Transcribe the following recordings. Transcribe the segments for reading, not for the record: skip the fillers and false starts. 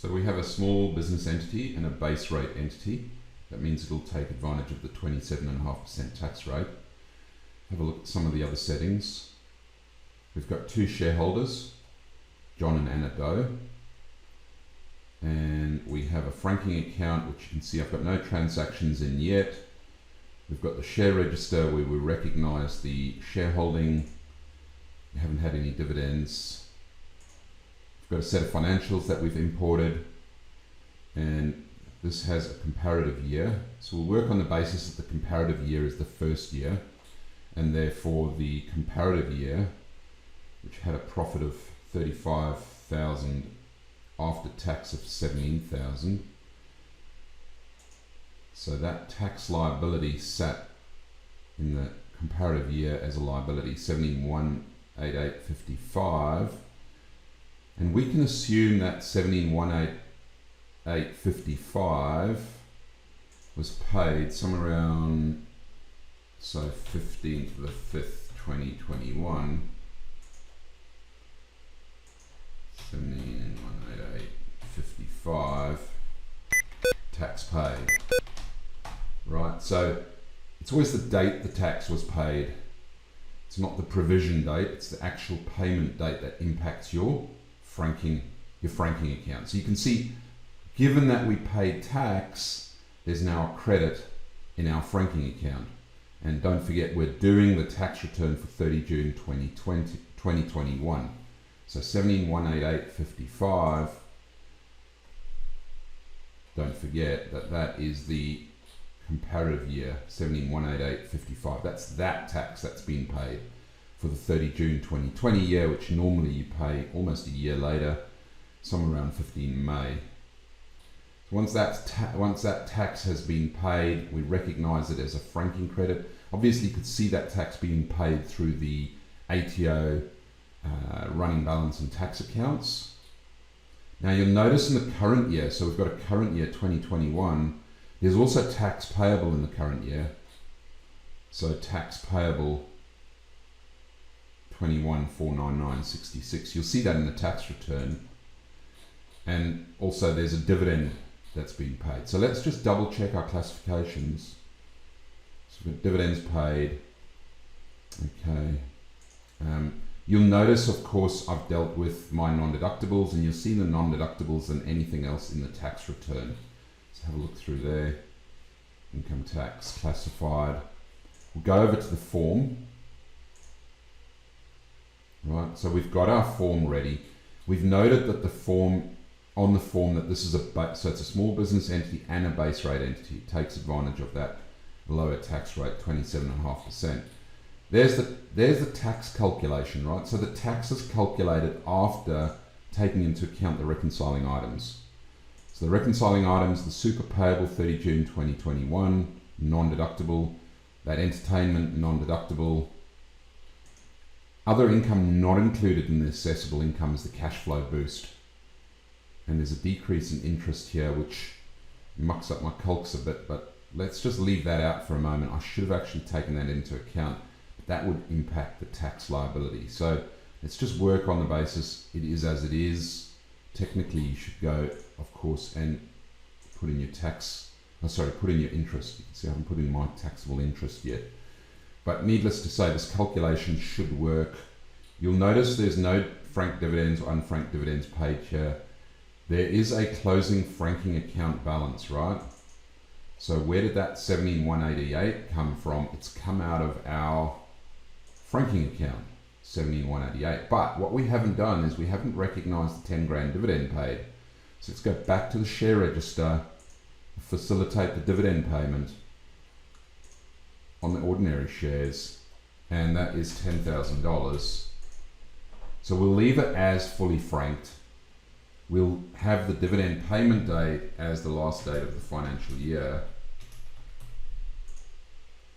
So we have a small business entity and a base rate entity. That means it'll take advantage of the 27.5% tax rate. Have a look at some of the other settings. We've got two shareholders, John and Anna Doe. And we have a franking account, which you can see I've got no transactions in yet. We've got the share register where we recognize the shareholding. We haven't had any dividends. We've got a set of financials that we've imported, and this has a comparative year. So we'll work on the basis that the comparative year is the first year, and therefore the comparative year, which had a profit of 35,000 after tax of 17,000. So that tax liability sat in the comparative year as a liability, 17,188.55, and we can assume that 17,188.55 was paid somewhere around, so 15th of the 5th, 2021. 17,188.55 tax paid. Right, so it's always the date the tax was paid. It's not the provision date, it's the actual payment date that impacts your franking account. So you can see, given that we paid tax, there's now a credit in our franking account. And don't forget, we're doing the tax return for 30 June 2021. So 17,188.55, don't forget that that is the comparative year, 17,188.55. That's that tax that's been paid for the 30 June 2020 year, which normally you pay almost a year later, somewhere around 15 May. So once that tax has been paid, we recognize it as a franking credit. Obviously, you could see that tax being paid through the ATO running balance and tax accounts. Now you'll notice in the current year, so we've got a current year 2021, there's also tax payable in the current year. So tax payable 21,499.66. You'll see that in the tax return. And also there's a dividend that's been paid. So let's just double check our classifications. So we've got dividends paid. Okay. You'll notice, of course, I've dealt with my non-deductibles, and you'll see the non-deductibles and anything else in the tax return. Let's have a look through there. Income tax, classified. We'll go over to the form. Right, so we've got our form ready. We've noted that the form, on the form, that this is so it's a small business entity and a base rate entity. It takes advantage of that lower tax rate, 27.5%. There's the tax calculation, right? So the tax is calculated after taking into account the reconciling items. So the reconciling items, the super payable 30 June 2021, non-deductible, that entertainment, non-deductible. Other income not included in the assessable income is the cash flow boost. And there's a decrease in interest here, which mucks up my calcs a bit, but let's just leave that out for a moment. I should have actually taken that into account. That would impact the tax liability. So let's just work on the basis it is as it is. Technically, you should go, of course, and put in your put in your interest. You can see I haven't put in my taxable interest yet. But needless to say, this calculation should work. You'll notice there's no franked dividends or unfranked dividends paid here. There is a closing franking account balance, right? So where did that 17,188 come from? It's come out of our franking account, 17,188. But what we haven't done is we haven't recognized the 10 grand dividend paid. So let's go back to the share register, facilitate the dividend payment on the ordinary shares, and that is $10,000. So we'll leave it as fully franked. We'll have the dividend payment date as the last date of the financial year.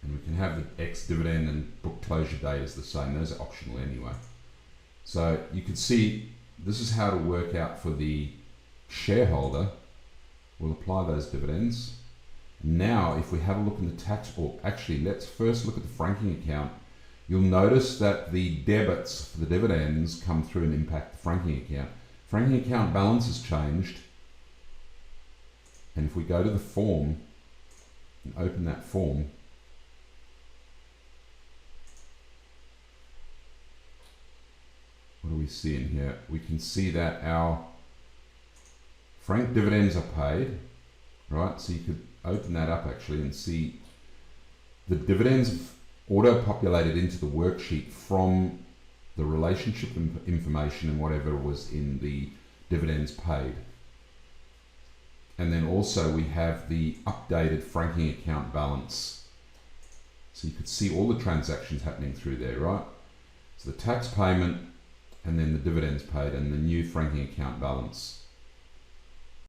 And we can have the ex-dividend and book closure date as the same. Those are optional anyway. So you can see this is how to work out for the shareholder. We'll apply those dividends. Now, if we have a look in the tax, or actually, let's first look at the franking account. You'll notice that the debits for the dividends come through and impact the franking account. Franking account balance has changed, And if we go to the form and open that form, what do we see in here? We can see that our franked dividends are paid, right? So you could open that up actually and see the dividends auto-populated into the worksheet from the relationship information and whatever was in the dividends paid. And then also we have the updated franking account balance. So you could see all the transactions happening through there, right? So the tax payment and then the dividends paid and the new franking account balance.